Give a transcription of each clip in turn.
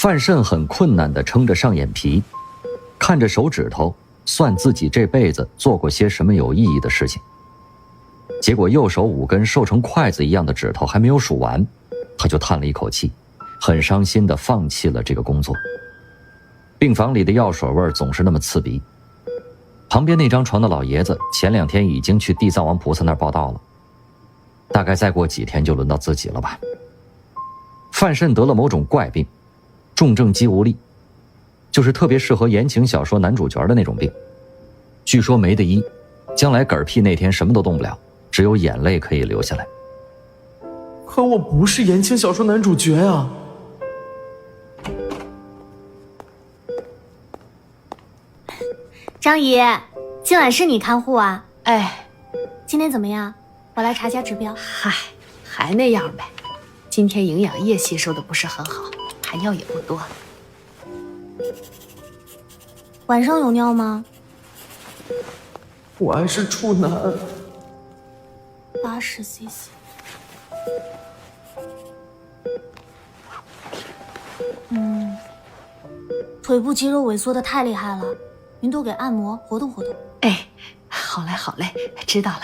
范慎很困难地撑着上眼皮，看着手指头，算自己这辈子做过些什么有意义的事情。结果右手5根瘦成筷子一样的指头还没有数完，他就叹了一口气，很伤心地放弃了这个工作。病房里的药水味总是那么刺鼻。旁边那张床的老爷子前2天已经去地藏王菩萨那儿报到了，大概再过几天就轮到自己了吧。范慎得了某种怪病，重症肌无力，就是特别适合言情小说男主角的那种病。据说没得医，将来嗝屁那天什么都动不了，只有眼泪可以流下来。可我不是言情小说男主角啊！张姨，今晚是你看护啊？哎，今天怎么样？我来查下指标。嗨，还那样呗。今天营养液吸收的不是很好，排尿也不多。晚上有尿吗？我还是处男。80cc。腿部肌肉萎缩的太厉害了，您多给按摩活动活动。哎，好嘞好嘞，知道了。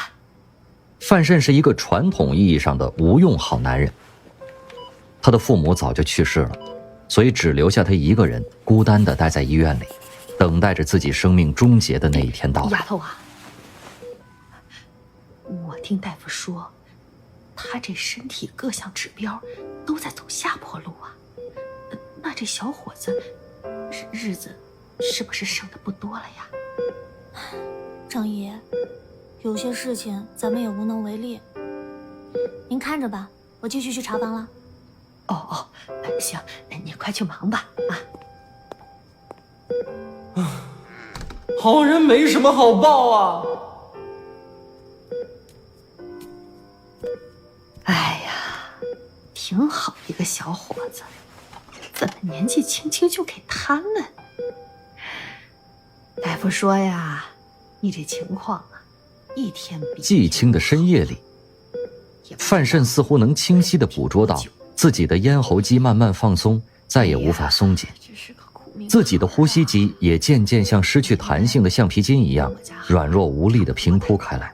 范慎是一个传统意义上的无用好男人，他的父母早就去世了，所以只留下他一个人孤单地待在医院里，等待着自己生命终结的那一天到来。丫头啊，我听大夫说，他这身体各项指标都在走下坡路啊。那这小伙子日子是不是剩的不多了呀？张姨，有些事情咱们也无能为力，您看着吧，我继续去查房了。哦，行，你快去忙吧啊。好人没什么好报啊！哎呀，挺好一个小伙子，怎么年纪轻轻就给瘫了？大夫说呀，你这情况啊，一天比寂清的深夜里，范慎似乎能清晰地捕捉到自己的咽喉肌慢慢放松，再也无法松紧，自己的呼吸机也渐渐像失去弹性的橡皮筋一样软弱无力地平铺开来。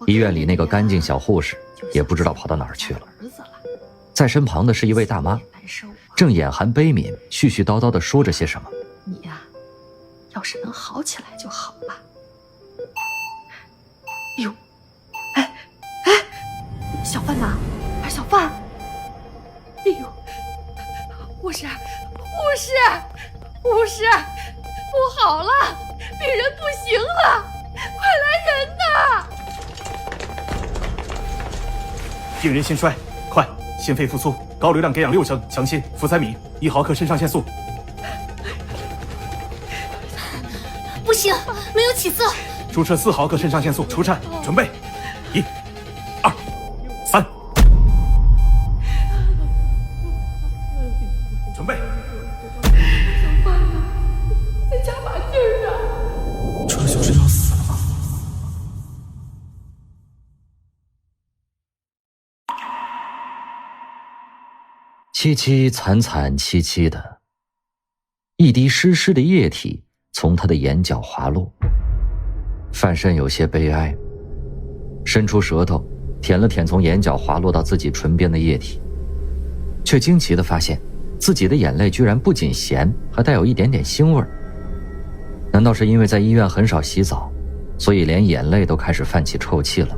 医院里那个干净小护士也不知道跑到哪儿去了，在身旁的是一位大妈，正眼含悲悯絮絮叨叨地说着些什么。你呀，要是能好起来就好了。哟，哎，小范呐，小范，哎呦，护士，不好了，病人不行了，快来人呐！病人心衰，快，心肺复苏，高流量给氧6升，强心，福塞米，1毫克肾上腺素。不行，没有起色。注射4毫克肾上腺素，除颤，准备，1、2、3，准备。再加把劲儿啊！这就是要死了吗？凄凄惨惨戚戚的，一滴湿湿的液体从他的眼角滑落。范慎有些悲哀，伸出舌头舔了舔从眼角滑落到自己唇边的液体，却惊奇地发现自己的眼泪居然不仅咸，还带有一点点腥味儿。难道是因为在医院很少洗澡，所以连眼泪都开始泛起臭气了？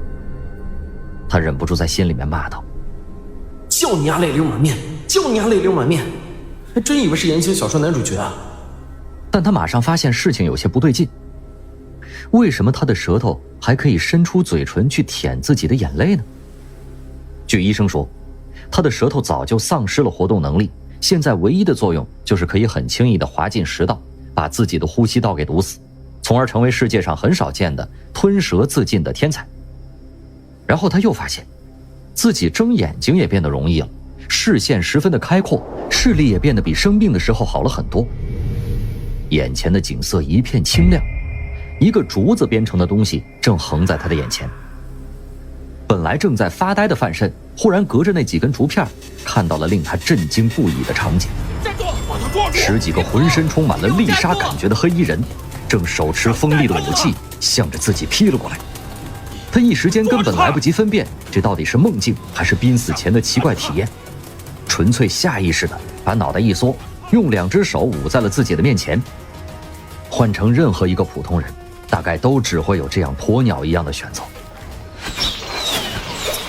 他忍不住在心里面骂道：就你丫泪流满面，就你丫泪流满面，还真以为是言情小说男主角啊！但他马上发现事情有些不对劲，为什么他的舌头还可以伸出嘴唇去舔自己的眼泪呢？据医生说，他的舌头早就丧失了活动能力，现在唯一的作用就是可以很轻易地滑进食道，把自己的呼吸道给堵死，从而成为世界上很少见的吞舌自尽的天才。然后他又发现自己睁眼睛也变得容易了，视线十分的开阔，视力也变得比生病的时候好了很多。眼前的景色一片清亮，一个竹子编成的东西正横在他的眼前。本来正在发呆的范慎忽然隔着那几根竹片看到了令他震惊不已的场景。站住！十几个浑身充满了利杀感觉的黑衣人，正手持锋利的武器向着自己劈了过来。他一时间根本来不及分辨这到底是梦境还是濒死前的奇怪体验，纯粹下意识地把脑袋一缩，用2只手捂在了自己的面前。换成任何一个普通人，大概都只会有这样鸵鸟一样的选择。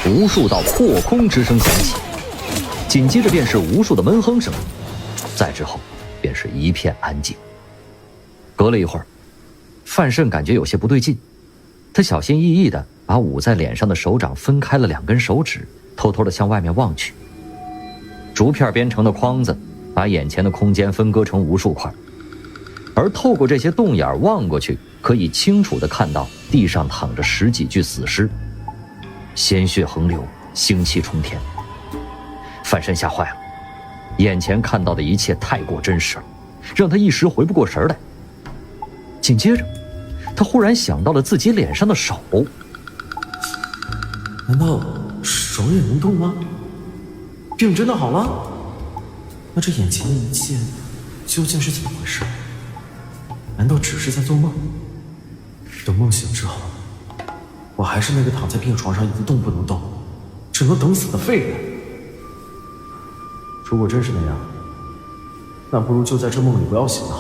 无数道破空之声响起，紧接着便是无数的闷哼声，再之后便是一片安静。隔了一会儿，范慎感觉有些不对劲，他小心翼翼地把捂在脸上的手掌分开了2根手指，偷偷地向外面望去。竹片编成的筐子把眼前的空间分割成无数块，而透过这些洞眼望过去，可以清楚地看到地上躺着10几具死尸，鲜血横流，腥气冲天。范慎吓坏了，眼前看到的一切太过真实了，让他一时回不过神来。紧接着他忽然想到了自己脸上的手，难道手也能动吗？病真的好了？那这眼前的一切究竟是怎么回事？难道只是在做梦？等梦醒之后，我还是那个躺在病床上一动不能动，只能等死的废人。如果真是那样，那不如就在这梦里不要醒了，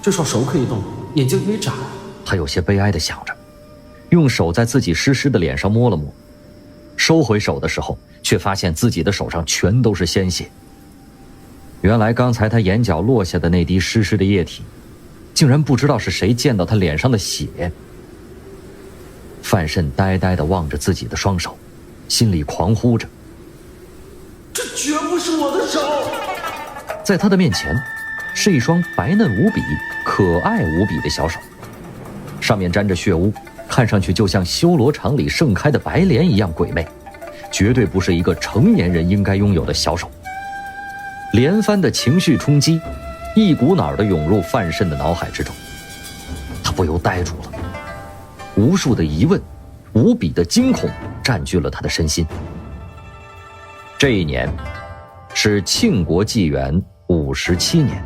至少手可以动，眼睛可以眨。他有些悲哀地想着，用手在自己湿湿的脸上摸了摸，收回手的时候，却发现自己的手上全都是鲜血。原来刚才他眼角落下的那滴湿湿的液体，竟然不知道是谁溅到他脸上的血。范慎呆呆地望着自己的双手，心里狂呼着：这绝不是我的手！在他的面前是一双白嫩无比、可爱无比的小手，上面沾着血污，看上去就像修罗场里盛开的白莲一样鬼魅，绝对不是一个成年人应该拥有的小手。连番的情绪冲击一股脑地涌入范慎的脑海之中，他不由呆住了，无数的疑问，无比的惊恐占据了他的身心。这一年是庆国纪元57年，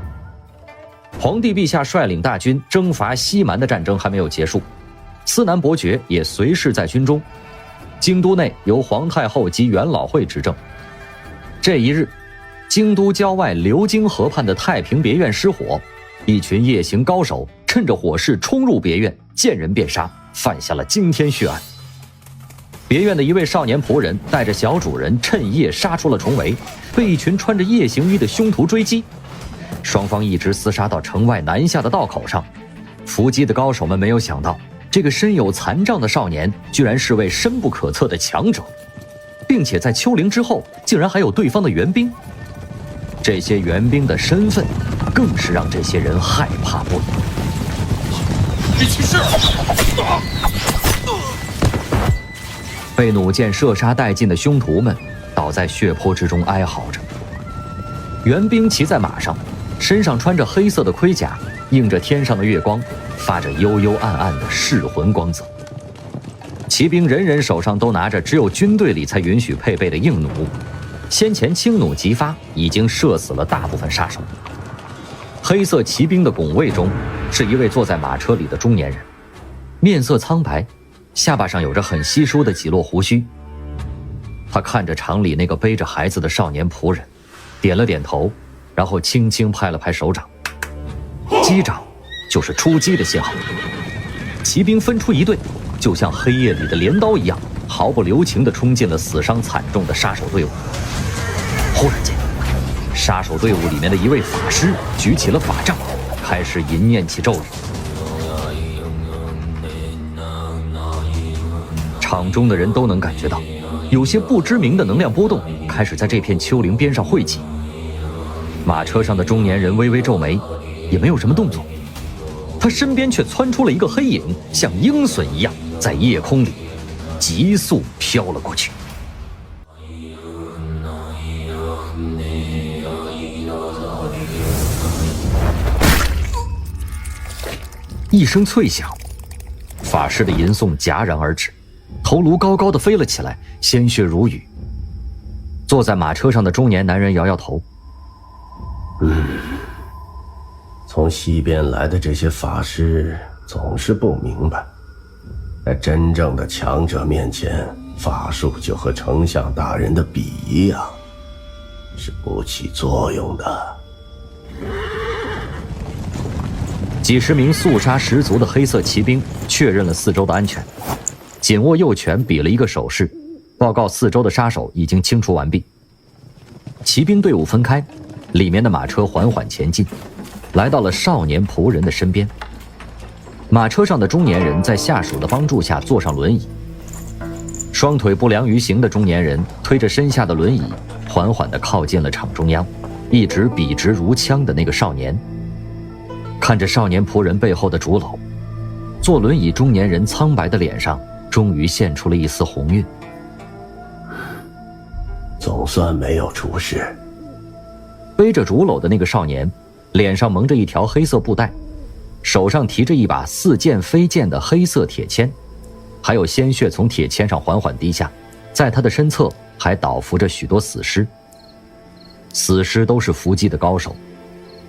皇帝陛下率领大军征伐西蛮的战争还没有结束，司南伯爵也随侍在军中，京都内由皇太后及元老会执政。这一日，京都郊外流经河畔的太平别院失火，一群夜行高手趁着火势冲入别院，见人便杀，犯下了惊天血案。别院的一位少年仆人带着小主人趁夜杀出了重围，被一群穿着夜行衣的凶徒追击，双方一直厮杀到城外南下的道口上。伏击的高手们没有想到，这个身有残障的少年居然是位深不可测的强者，并且在丘陵之后竟然还有对方的援兵。这些援兵的身份更是让这些人害怕不已。一骑士！被弩箭射杀殆尽的凶徒们倒在血泊之中哀嚎着。援兵骑在马上，身上穿着黑色的盔甲，映着天上的月光，发着幽幽暗暗的噬魂光泽。骑兵人人手上都拿着只有军队里才允许配备的硬弩，先前轻弩急发，已经射死了大部分杀手。黑色骑兵的拱卫中是一位坐在马车里的中年人，面色苍白，下巴上有着很稀疏的几落胡须。他看着场里那个背着孩子的少年仆人，点了点头，然后轻轻拍了拍手掌，击掌就是出击的信号。骑兵分出一队，就像黑夜里的镰刀一样，毫不留情地冲进了死伤惨重的杀手队伍。忽然间，杀手队伍里面的一位法师举起了法杖，开始吟念起咒语。场中的人都能感觉到，有些不知名的能量波动开始在这片丘陵边上汇集。马车上的中年人微微皱眉，也没有什么动作。他身边却窜出了一个黑影，像鹰隼一样在夜空里急速飘了过去。一声脆响，法师的吟诵戛然而止，头颅高高的飞了起来，鲜血如雨。坐在马车上的中年男人摇摇头，从西边来的这些法师总是不明白，在真正的强者面前，法术就和丞相大人的笔一样，是不起作用的。几十名肃杀十足的黑色骑兵确认了四周的安全，紧握右拳比了一个手势，报告四周的杀手已经清除完毕。骑兵队伍分开，里面的马车缓缓前进，来到了少年仆人的身边。马车上的中年人在下属的帮助下坐上轮椅，双腿不良于行的中年人推着身下的轮椅，缓缓地靠近了场中央，一直笔直如枪的那个少年。看着少年仆人背后的竹篓，坐轮椅中年人苍白的脸上终于现出了一丝红晕。总算没有出事。背着竹篓的那个少年，脸上蒙着一条黑色布带，手上提着一把似剑非剑的黑色铁签，还有鲜血从铁签上缓缓滴下，在他的身侧还倒伏着许多死尸。死尸都是伏击的高手，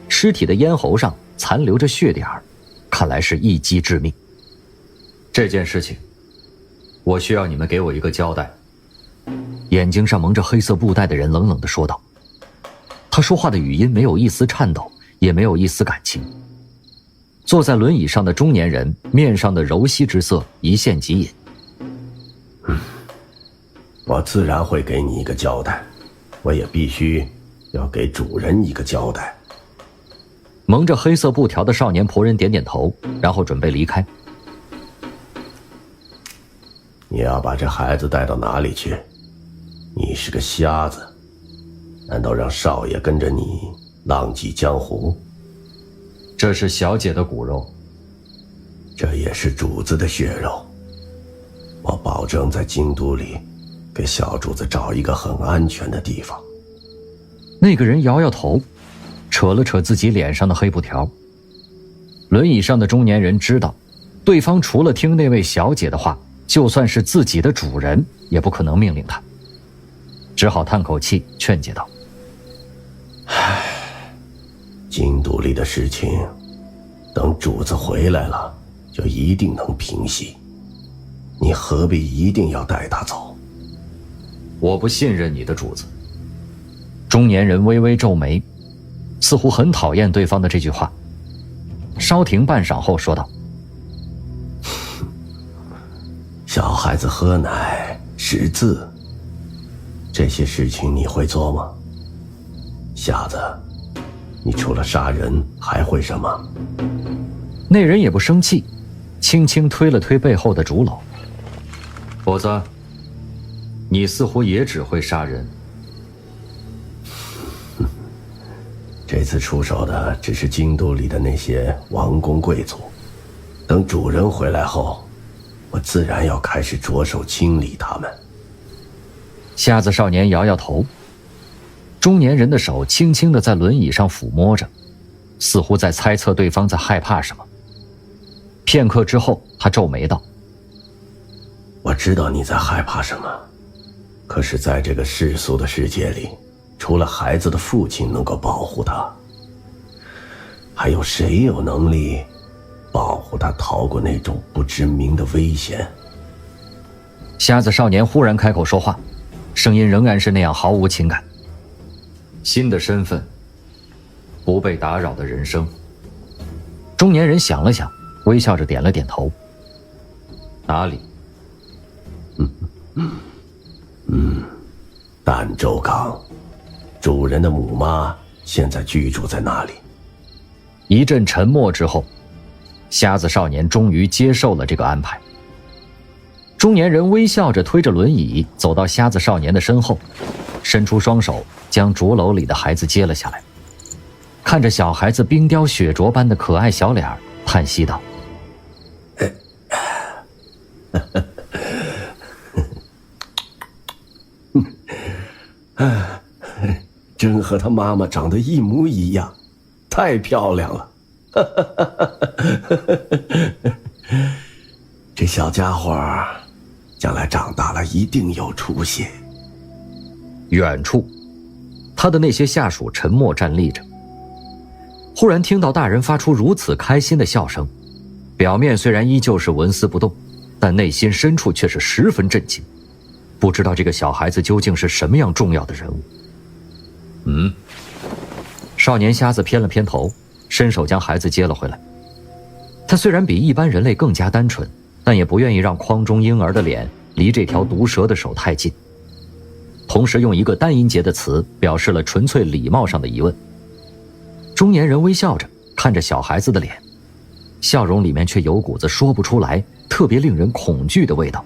尸体的咽喉上残留着血点儿，看来是一击致命。这件事情，我需要你们给我一个交代。眼睛上蒙着黑色布带的人冷冷地说道。他说话的语音没有一丝颤抖，也没有一丝感情。坐在轮椅上的中年人面上的柔细之色一现即隐。我自然会给你一个交代，我也必须要给主人一个交代。蒙着黑色布条的少年仆人点点头，然后准备离开。你要把这孩子带到哪里去？你是个瞎子，难道让少爷跟着你浪迹江湖？这是小姐的骨肉，这也是主子的血肉。我保证在京都里给小主子找一个很安全的地方。那个人摇摇头，扯了扯自己脸上的黑布条。轮椅上的中年人知道，对方除了听那位小姐的话，就算是自己的主人也不可能命令他，只好叹口气劝解道：京都里的事情，等主子回来了，就一定能平息。你何必一定要带他走？我不信任你的主子。中年人微微皱眉，似乎很讨厌对方的这句话。稍停半晌后说道：小孩子喝奶识字，这些事情你会做吗？瞎子，你除了杀人还会什么？那人也不生气，轻轻推了推背后的竹篓。跛子，你似乎也只会杀人。这次出手的只是京都里的那些王公贵族，等主人回来后，我自然要开始着手清理他们。瞎子少年摇摇头，中年人的手轻轻地在轮椅上抚摸着，似乎在猜测对方在害怕什么。片刻之后，他皱眉道：我知道你在害怕什么，可是在这个世俗的世界里，除了孩子的父亲能够保护他，还有谁有能力保护他逃过那种不知名的危险？瞎子少年忽然开口说话，声音仍然是那样毫无情感。新的身份，不被打扰的人生。中年人想了想，微笑着点了点头。哪里？儋州港，主人的母妈现在居住在那里。一阵沉默之后，瞎子少年终于接受了这个安排。中年人微笑着推着轮椅走到瞎子少年的身后，伸出双手将竹篓里的孩子接了下来，看着小孩子冰雕雪琢般的可爱小脸，叹息道：真和他妈妈长得一模一样，太漂亮了。这小家伙将来长大了一定有出息。远处，他的那些下属沉默站立着。忽然听到大人发出如此开心的笑声，表面虽然依旧是纹丝不动，但内心深处却是十分震惊，不知道这个小孩子究竟是什么样重要的人物。少年瞎子偏了偏头，伸手将孩子接了回来。他虽然比一般人类更加单纯，但也不愿意让筐中婴儿的脸离这条毒蛇的手太近，同时用一个单音节的词表示了纯粹礼貌上的疑问。中年人微笑着看着小孩子的脸，笑容里面却有股子说不出来特别令人恐惧的味道。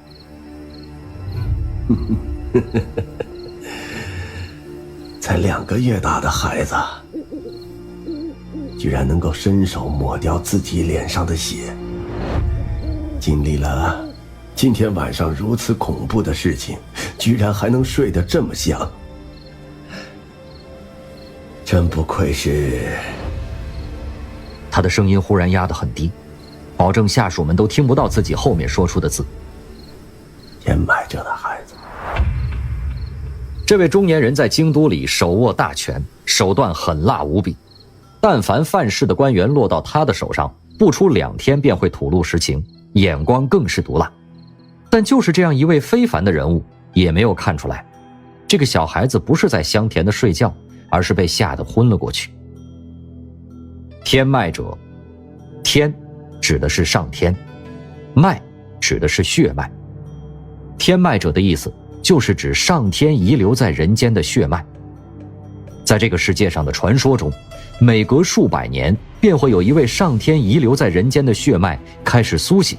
才2个月大的孩子，居然能够伸手抹掉自己脸上的血，经历了今天晚上如此恐怖的事情，居然还能睡得这么香，真不愧是……他的声音忽然压得很低，保证下属们都听不到自己后面说出的字。天脉者的孩子。这位中年人在京都里手握大权，手段狠辣无比，但凡犯事的官员落到他的手上，不出2天便会吐露实情，眼光更是毒辣。但就是这样一位非凡的人物，也没有看出来，这个小孩子不是在香甜的睡觉，而是被吓得昏了过去。天脉者，天指的是上天，脉指的是血脉。天脉者的意思就是指上天遗留在人间的血脉。在这个世界上的传说中，每隔数百年便会有一位上天遗留在人间的血脉开始苏醒。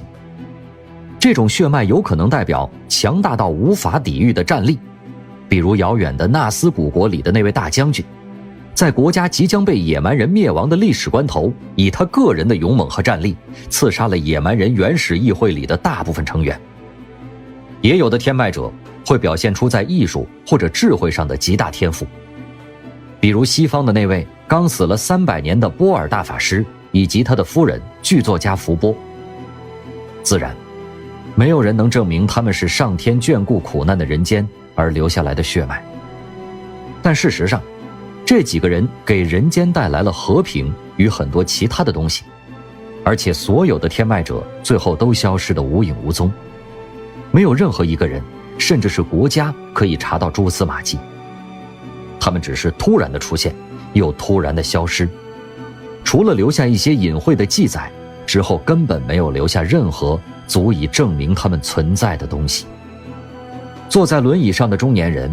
这种血脉有可能代表强大到无法抵御的战力，比如遥远的纳斯古国里的那位大将军，在国家即将被野蛮人灭亡的历史关头，以他个人的勇猛和战力，刺杀了野蛮人原始议会里的大部分成员。也有的天脉者会表现出在艺术或者智慧上的极大天赋，比如西方的那位刚死了300年的波尔大法师，以及他的夫人剧作家福波。自然，没有人能证明他们是上天眷顾苦难的人间而留下来的血脉，但事实上，这几个人给人间带来了和平与很多其他的东西，而且所有的天脉者最后都消失得无影无踪，没有任何一个人，甚至是国家可以查到蛛丝马迹。他们只是突然的出现，又突然的消失，除了留下一些隐晦的记载，之后根本没有留下任何足以证明他们存在的东西。坐在轮椅上的中年人，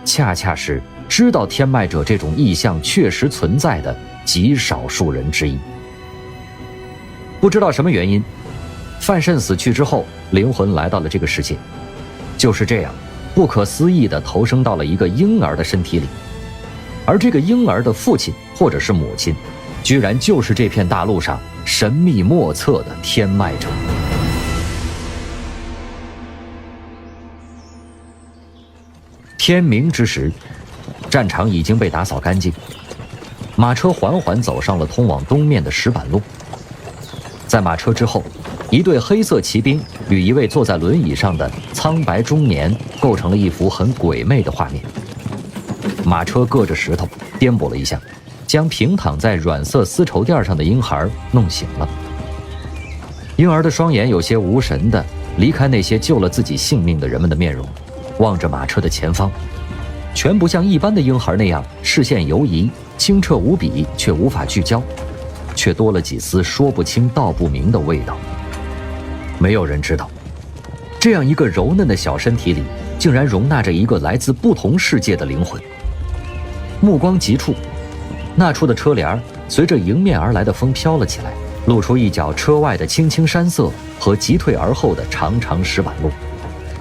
恰恰是知道天脉者这种异象确实存在的极少数人之一。不知道什么原因，范慎死去之后，灵魂来到了这个世界，就是这样不可思议地投生到了一个婴儿的身体里，而这个婴儿的父亲或者是母亲，居然就是这片大陆上神秘莫测的天脉者。天明之时，战场已经被打扫干净，马车缓缓走上了通往东面的石板路。在马车之后，一队黑色骑兵与一位坐在轮椅上的苍白中年构成了一幅很鬼魅的画面。马车硌着石头颠簸了一下，将平躺在软色丝绸垫上的婴孩弄醒了。婴儿的双眼有些无神地离开那些救了自己性命的人们的面容，望着马车的前方，全不像一般的婴孩那样视线游移，清澈无比，却无法聚焦，却多了几丝说不清道不明的味道。没有人知道，这样一个柔嫩的小身体里，竟然容纳着一个来自不同世界的灵魂。目光急触，那处的车帘随着迎面而来的风飘了起来，露出一角车外的青青山色和急退而后的长长石板路，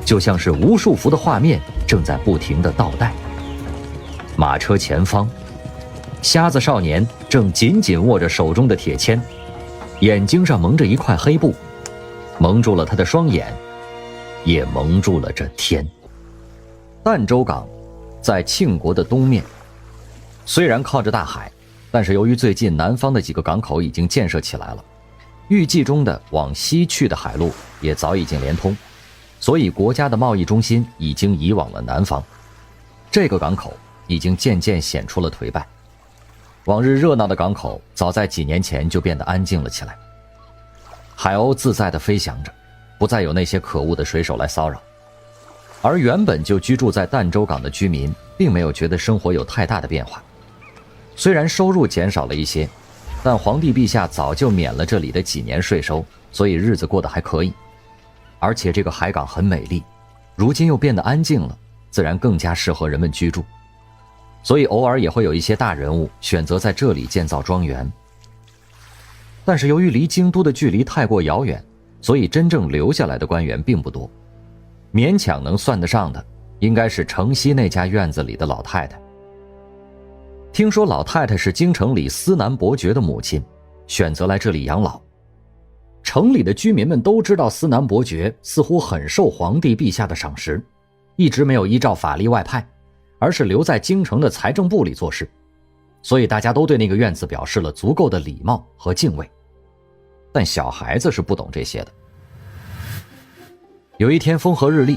就像是无数幅的画面正在不停地倒带。马车前方，瞎子少年正紧紧握着手中的铁签，眼睛上蒙着一块黑布，蒙住了他的双眼，也蒙住了这天。儋州港在庆国的东面，虽然靠着大海，但是由于最近南方的几个港口已经建设起来了，预计中的往西去的海路也早已经连通，所以国家的贸易中心已经移往了南方。这个港口已经渐渐显出了颓败。往日热闹的港口早在几年前就变得安静了起来，海鸥自在地飞翔着，不再有那些可恶的水手来骚扰。而原本就居住在儋州港的居民并没有觉得生活有太大的变化，虽然收入减少了一些，但皇帝陛下早就免了这里的几年税收，所以日子过得还可以。而且这个海港很美丽，如今又变得安静了，自然更加适合人们居住，所以偶尔也会有一些大人物选择在这里建造庄园。但是由于离京都的距离太过遥远，所以真正留下来的官员并不多，勉强能算得上的应该是城西那家院子里的老太太。听说老太太是京城里司南伯爵的母亲，选择来这里养老。城里的居民们都知道司南伯爵似乎很受皇帝陛下的赏识，一直没有依照法例外派，而是留在京城的财政部里做事，所以大家都对那个院子表示了足够的礼貌和敬畏。但小孩子是不懂这些的。有一天风和日丽，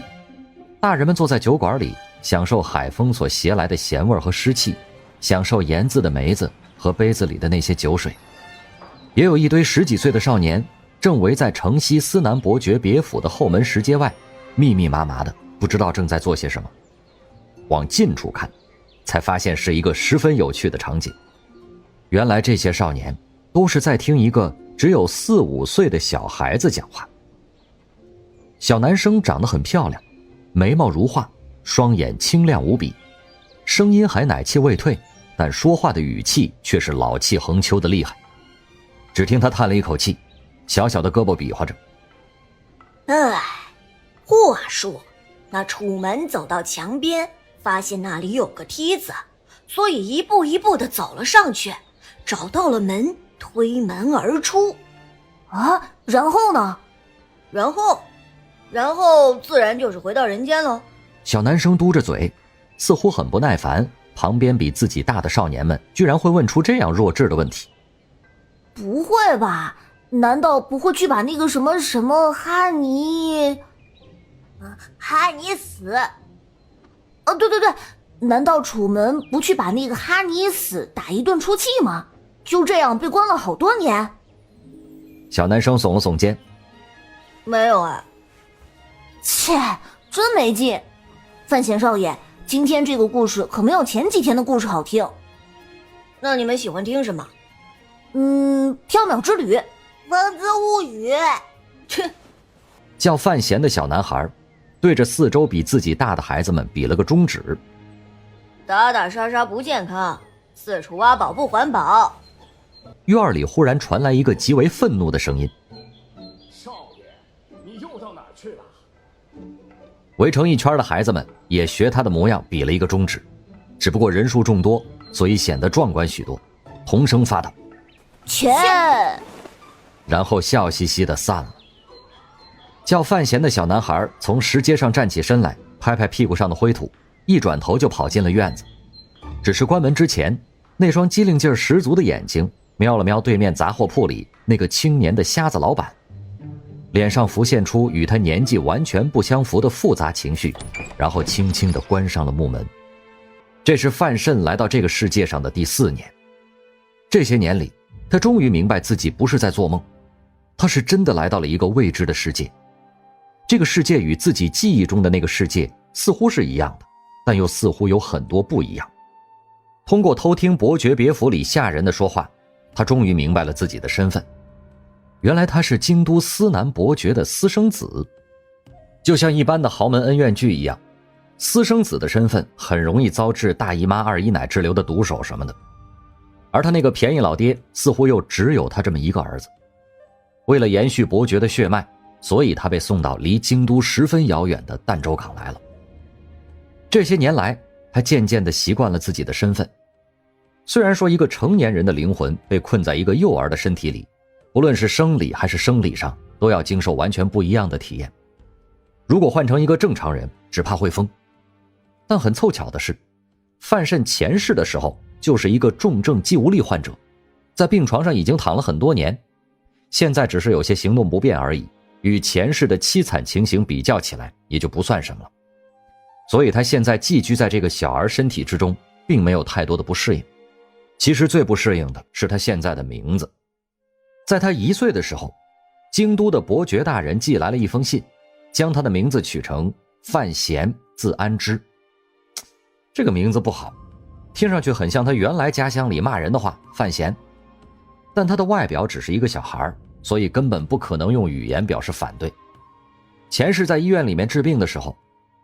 大人们坐在酒馆里，享受海风所携来的咸味和湿气，享受盐渍的梅子和杯子里的那些酒水。也有一堆10几岁的少年正围在城西司南伯爵别府的后门石阶外，密密麻麻的，不知道正在做些什么。往近处看，才发现是一个十分有趣的场景。原来这些少年都是在听一个只有4、5岁的小孩子讲话。小男生长得很漂亮，眉毛如画，双眼清亮无比，声音还奶气未退，但说话的语气却是老气横秋的厉害。只听他叹了一口气，小小的胳膊比划着，话说那楚门走到墙边，发现那里有个梯子，所以一步一步地走了上去，找到了门，推门而出。啊，然后呢？然后自然就是回到人间喽。小男生嘟着嘴，似乎很不耐烦，旁边比自己大的少年们居然会问出这样弱智的问题。不会吧？难道不会去把那个什么什么哈尼死？对，难道楚门不去把那个哈尼死打一顿出气吗？就这样被关了好多年？小男生耸了耸肩，没有啊。切，真没劲。范闲少爷，今天这个故事可没有前几天的故事好听。那你们喜欢听什么？缥缈之旅，风姿物语。切！叫范闲的小男孩对着四周比自己大的孩子们比了个中指。打打杀杀不健康，四处挖宝不环保。院里忽然传来一个极为愤怒的声音：少爷，你又到哪去了？围成一圈的孩子们也学他的模样比了一个中指，只不过人数众多，所以显得壮观许多，同声发道：切！然后笑嘻嘻地散了。叫范闲的小男孩从石阶上站起身来，拍拍屁股上的灰土，一转头就跑进了院子。只是关门之前，那双机灵劲儿十足的眼睛瞄了瞄对面杂货铺里那个青年的瞎子老板，脸上浮现出与他年纪完全不相符的复杂情绪，然后轻轻地关上了木门。这是范慎来到这个世界上的第4年。这些年里，他终于明白自己不是在做梦，他是真的来到了一个未知的世界。这个世界与自己记忆中的那个世界似乎是一样的，但又似乎有很多不一样。通过偷听伯爵别府里下人的说话，他终于明白了自己的身份。原来他是京都司南伯爵的私生子。就像一般的豪门恩怨剧一样，私生子的身份很容易遭致大姨妈二姨奶滞留的毒手什么的。而他那个便宜老爹似乎又只有他这么一个儿子。为了延续伯爵的血脉，所以他被送到离京都十分遥远的儋州港来了。这些年来，他渐渐地习惯了自己的身份。虽然说一个成年人的灵魂被困在一个幼儿的身体里，不论是生理还是生理上，都要经受完全不一样的体验。如果换成一个正常人，只怕会疯。但很凑巧的是，范慎前世的时候就是一个重症肌无力患者，在病床上已经躺了很多年，现在只是有些行动不便而已，与前世的凄惨情形比较起来也就不算什么了。所以他现在寄居在这个小儿身体之中，并没有太多的不适应。其实最不适应的是他现在的名字。在他1岁的时候，京都的伯爵大人寄来了一封信，将他的名字取成范闲，字安之。这个名字不好，听上去很像他原来家乡里骂人的话，范闲。但他的外表只是一个小孩，所以根本不可能用语言表示反对。前世在医院里面治病的时候，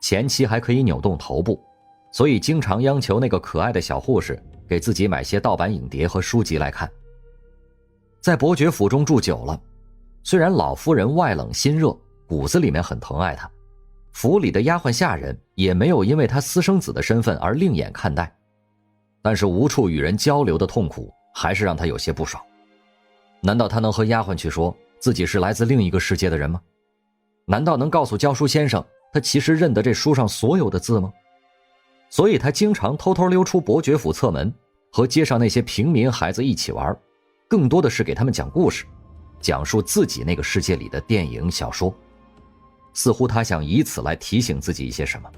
前妻还可以扭动头部，所以经常央求那个可爱的小护士给自己买些盗版影碟和书籍来看。在伯爵府中住久了，虽然老夫人外冷心热，骨子里面很疼爱他，府里的丫鬟下人也没有因为他私生子的身份而另眼看待，但是无处与人交流的痛苦还是让他有些不爽。难道他能和丫鬟去说自己是来自另一个世界的人吗？难道能告诉教书先生他其实认得这书上所有的字吗？所以他经常偷偷溜出伯爵府侧门，和街上那些平民孩子一起玩，更多的是给他们讲故事，讲述自己那个世界里的电影小说。似乎他想以此来提醒自己一些什么，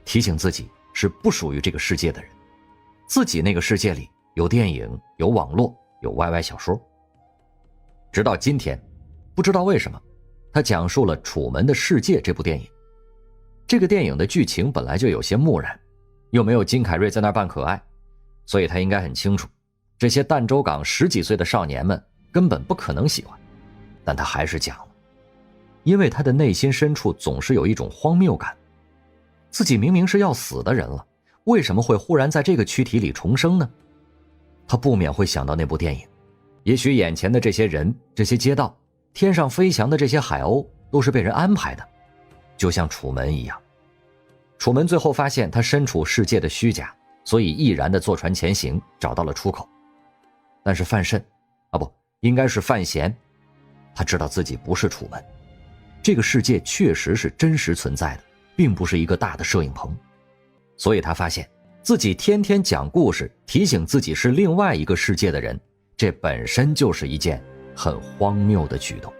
提醒自己是不属于这个世界的人，自己那个世界里有电影，有网络，有 YY 小说。直到今天，不知道为什么，他讲述了《楚门的世界》这部电影。这个电影的剧情本来就有些木然，又没有金凯瑞在那儿扮可爱，所以他应该很清楚，这些儋州港10几岁的少年们根本不可能喜欢。但他还是讲了，因为他的内心深处总是有一种荒谬感，自己明明是要死的人了，为什么会忽然在这个躯体里重生呢？他不免会想到那部电影，也许眼前的这些人，这些街道，天上飞翔的这些海鸥都是被人安排的，就像楚门一样。楚门最后发现他身处世界的虚假，所以毅然地坐船前行，找到了出口。但是范慎，应该是范闲，他知道自己不是楚门，这个世界确实是真实存在的，并不是一个大的摄影棚。所以他发现自己天天讲故事，提醒自己是另外一个世界的人，这本身就是一件很荒谬的举动。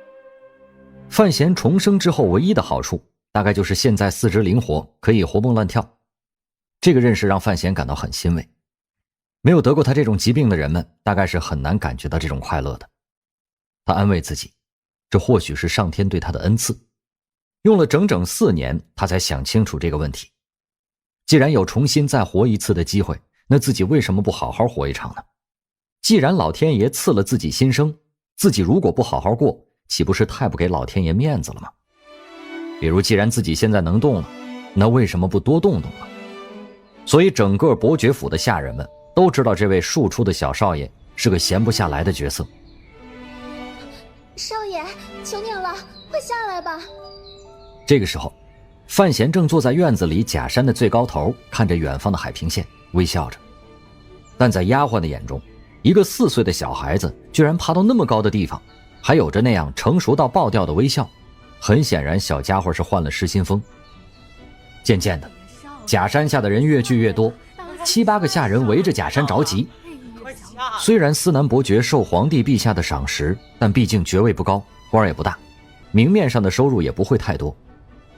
范闲重生之后唯一的好处，大概就是现在四肢灵活，可以活蹦乱跳。这个认识让范闲感到很欣慰。没有得过他这种疾病的人们，大概是很难感觉到这种快乐的。他安慰自己，这或许是上天对他的恩赐。用了整整4年，他才想清楚这个问题。既然有重新再活一次的机会，那自己为什么不好好活一场呢？既然老天爷赐了自己新生，自己如果不好好过，岂不是太不给老天爷面子了吗？比如既然自己现在能动了，那为什么不多动动呢？所以整个伯爵府的下人们都知道这位庶出的小少爷是个闲不下来的角色。少爷，求您了，快下来吧。这个时候，范闲正坐在院子里假山的最高头，看着远方的海平线，微笑着。但在丫鬟的眼中，一个4岁的小孩子居然爬到那么高的地方，还有着那样成熟到爆掉的微笑，很显然小家伙是患了失心疯。渐渐的，假山下的人越聚越多，7、8个下人围着假山着急。虽然思南伯爵受皇帝陛下的赏识，但毕竟爵位不高，官也不大，明面上的收入也不会太多。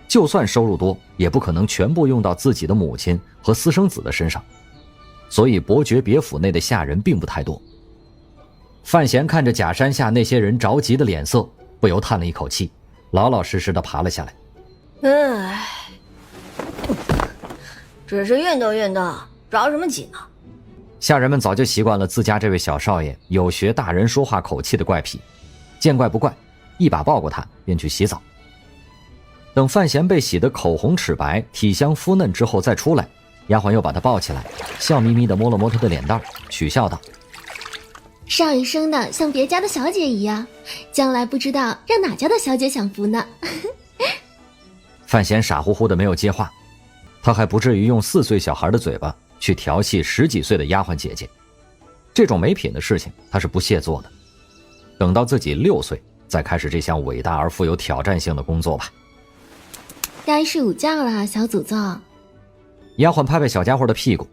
就算收入多，也不可能全部用到自己的母亲和私生子的身上，所以伯爵别府内的下人并不太多。范闲看着假山下那些人着急的脸色，不由叹了一口气，老老实实地爬了下来。只是运动运动，着什么急呢？下人们早就习惯了自家这位小少爷有学大人说话口气的怪癖，见怪不怪，一把抱过他便去洗澡。等范闲被洗得口红齿白，体香肤嫩之后再出来，丫鬟又把他抱起来，笑眯眯地摸了摸他的脸蛋，取笑道：少爷生的像别家的小姐一样，将来不知道让哪家的小姐享福呢。范闲傻乎乎的没有接话，他还不至于用4岁小孩的嘴巴去调戏10几岁的丫鬟姐姐，这种没品的事情他是不屑做的。等到自己6岁再开始这项伟大而富有挑战性的工作吧。该睡午觉了，小祖宗。丫鬟拍拍小家伙的屁股。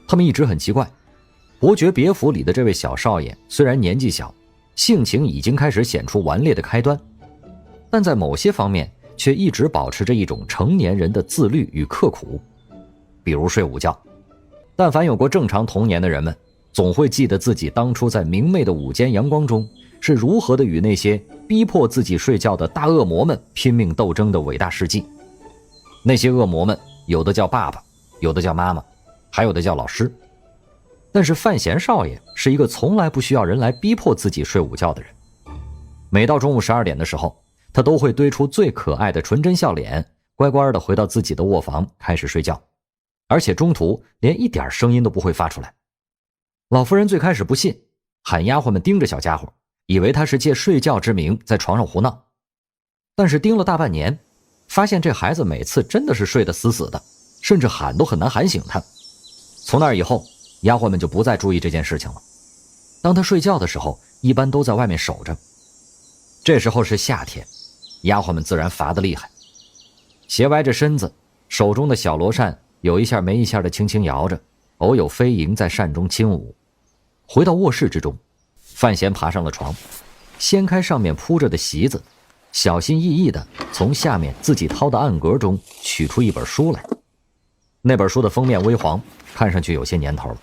他们一直很奇怪，伯爵别府里的这位小少爷虽然年纪小，性情已经开始显出顽劣的开端，但在某些方面却一直保持着一种成年人的自律与刻苦。比如睡午觉，但凡有过正常童年的人们，总会记得自己当初在明媚的午间阳光中是如何的与那些逼迫自己睡觉的大恶魔们拼命斗争的伟大事迹。那些恶魔们有的叫爸爸，有的叫妈妈，还有的叫老师。但是范闲少爷是一个从来不需要人来逼迫自己睡午觉的人。每到中午12点的时候，他都会堆出最可爱的纯真笑脸，乖乖地回到自己的卧房开始睡觉，而且中途连一点声音都不会发出来。老夫人最开始不信，喊丫鬟们盯着小家伙，以为他是借睡觉之名在床上胡闹。但是盯了大半年，发现这孩子每次真的是睡得死死的，甚至喊都很难喊醒他。从那以后，丫鬟们就不再注意这件事情了。当他睡觉的时候，一般都在外面守着。这时候是夏天，丫鬟们自然乏得厉害，斜歪着身子，手中的小罗扇有一下没一下的轻轻摇着，偶有飞蝇在扇中轻舞。回到卧室之中，范闲爬上了床，掀开上面铺着的席子，小心翼翼地从下面自己掏的暗格中取出一本书来。那本书的封面微黄，看上去有些年头了，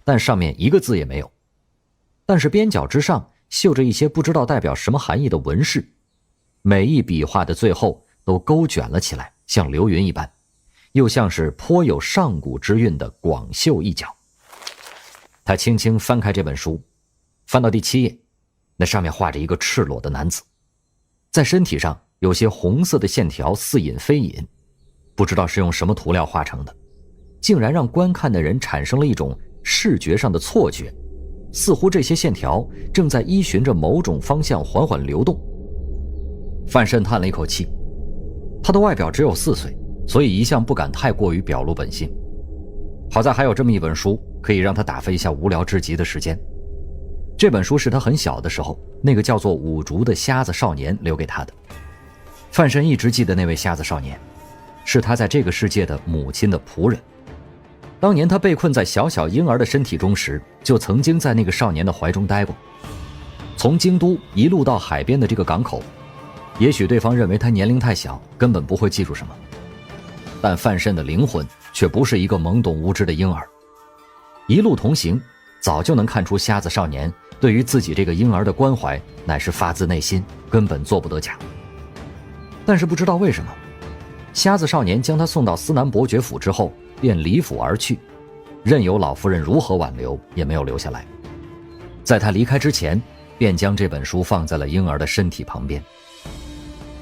但上面一个字也没有。但是边角之上绣着一些不知道代表什么含义的纹饰，每一笔画的最后都勾卷了起来，像流云一般，又像是颇有上古之韵的广袖一角。他轻轻翻开这本书，翻到第7页，那上面画着一个赤裸的男子，在身体上有些红色的线条似隐非隐，不知道是用什么涂料画成的，竟然让观看的人产生了一种视觉上的错觉，似乎这些线条正在依循着某种方向缓缓流动。范慎叹了一口气，他的外表只有4岁，所以一向不敢太过于表露本性。好在还有这么一本书，可以让他打发一下无聊至极的时间。这本书是他很小的时候那个叫做五竹的瞎子少年留给他的。范慎一直记得那位瞎子少年，是他在这个世界的母亲的仆人。当年他被困在小小婴儿的身体中时，就曾经在那个少年的怀中待过。从京都一路到海边的这个港口，也许对方认为他年龄太小，根本不会记住什么，但范慎的灵魂却不是一个懵懂无知的婴儿。一路同行，早就能看出瞎子少年对于自己这个婴儿的关怀乃是发自内心，根本做不得假。但是不知道为什么，瞎子少年将他送到司南伯爵府之后便离府而去，任由老夫人如何挽留也没有留下来。在他离开之前，便将这本书放在了婴儿的身体旁边。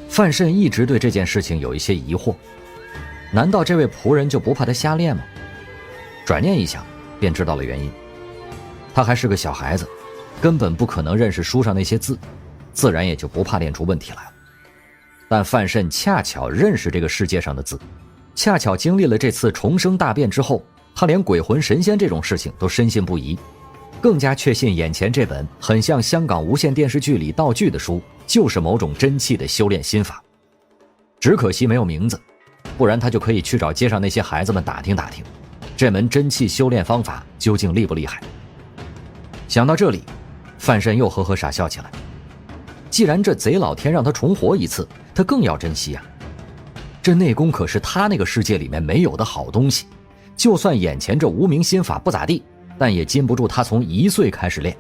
范慎一直对这件事情有一些疑惑，难道这位仆人就不怕他瞎练吗？转念一想，便知道了原因。他还是个小孩子，根本不可能认识书上那些字，自然也就不怕练出问题来了。但范慎恰巧认识这个世界上的字，恰巧经历了这次重生大变之后，他连鬼魂神仙这种事情都深信不疑，更加确信眼前这本很像香港无线电视剧里道具的书就是某种真气的修炼心法。只可惜没有名字，不然他就可以去找街上那些孩子们打听打听，这门真气修炼方法究竟厉不厉害。想到这里，范慎又呵呵傻笑起来。既然这贼老天让他重活一次，他更要珍惜啊。这内功可是他那个世界里面没有的好东西，就算眼前这无名心法不咋地，但也禁不住他从1岁开始练，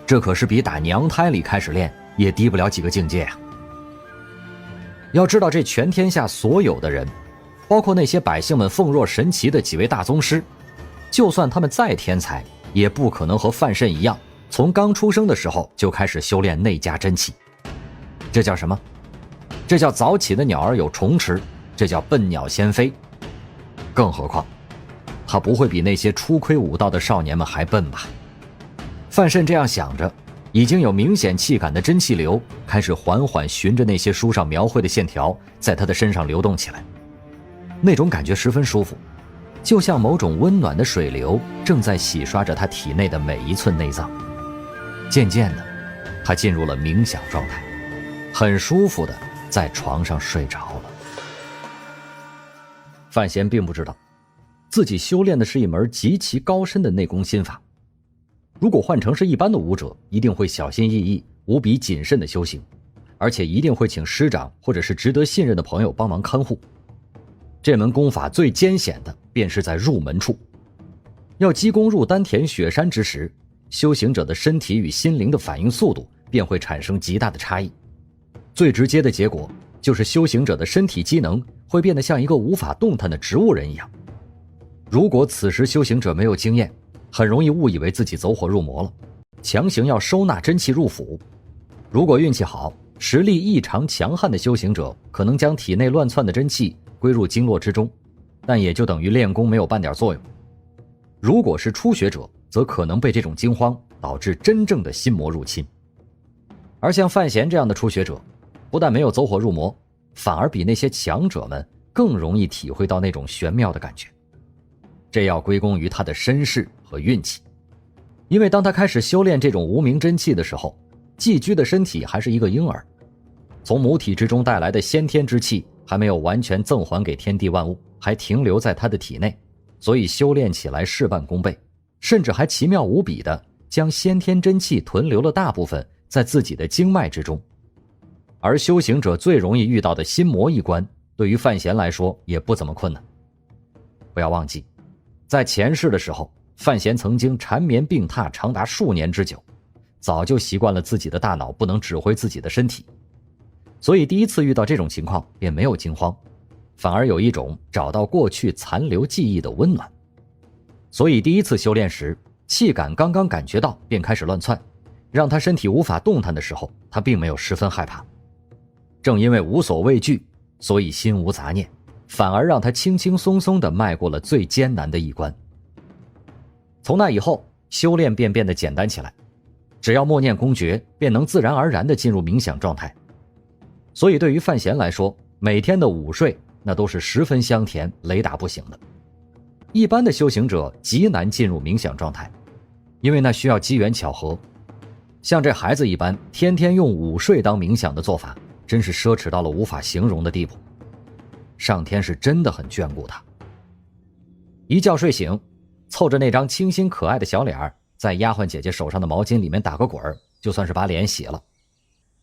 这可是比打娘胎里开始练也低不了几个境界啊。要知道这全天下所有的人，包括那些百姓们奉若神奇的几位大宗师，就算他们再天才，也不可能和范慎一样从刚出生的时候就开始修炼内家真气。这叫什么？这叫早起的鸟儿有虫吃，这叫笨鸟先飞。更何况他不会比那些初窥武道的少年们还笨吧？范慎这样想着，已经有明显气感的真气流开始缓缓循着那些书上描绘的线条在他的身上流动起来。那种感觉十分舒服，就像某种温暖的水流正在洗刷着他体内的每一寸内脏。渐渐的，他进入了冥想状态，很舒服的在床上睡着了。范闲并不知道自己修炼的是一门极其高深的内功心法，如果换成是一般的武者，一定会小心翼翼无比谨慎的修行，而且一定会请师长或者是值得信任的朋友帮忙看护。这门功法最艰险的便是在入门处，要击攻入丹田雪山之时，修行者的身体与心灵的反应速度便会产生极大的差异。最直接的结果就是修行者的身体机能会变得像一个无法动弹的植物人一样。如果此时修行者没有经验，很容易误以为自己走火入魔了，强行要收纳真气入腹。如果运气好，实力异常强悍的修行者可能将体内乱窜的真气归入经络之中，但也就等于练功没有半点作用。如果是初学者，则可能被这种惊慌导致真正的心魔入侵。而像范闲这样的初学者，不但没有走火入魔，反而比那些强者们更容易体会到那种玄妙的感觉。这要归功于他的身世和运气。因为当他开始修炼这种无名真气的时候，寄居的身体还是一个婴儿，从母体之中带来的先天之气还没有完全赠还给天地万物，还停留在他的体内，所以修炼起来事半功倍，甚至还奇妙无比的将先天真气囤留了大部分在自己的经脉之中。而修行者最容易遇到的心魔一关，对于范闲来说也不怎么困难。不要忘记，在前世的时候，范闲曾经缠绵病榻长达数年之久，早就习惯了自己的大脑不能指挥自己的身体，所以第一次遇到这种情况便没有惊慌，反而有一种找到过去残留记忆的温暖。所以第一次修炼时，气感刚刚感觉到便开始乱窜，让他身体无法动弹的时候，他并没有十分害怕。正因为无所畏惧，所以心无杂念，反而让他轻轻松松地迈过了最艰难的一关。从那以后，修炼便变得简单起来，只要默念功诀，便能自然而然地进入冥想状态。所以对于范闲来说，每天的午睡那都是十分香甜，雷打不醒的。一般的修行者极难进入冥想状态，因为那需要机缘巧合。像这孩子一般，天天用午睡当冥想的做法，真是奢侈到了无法形容的地步。上天是真的很眷顾他。一觉睡醒，凑着那张清新可爱的小脸，在丫鬟姐姐手上的毛巾里面打个滚，就算是把脸洗了。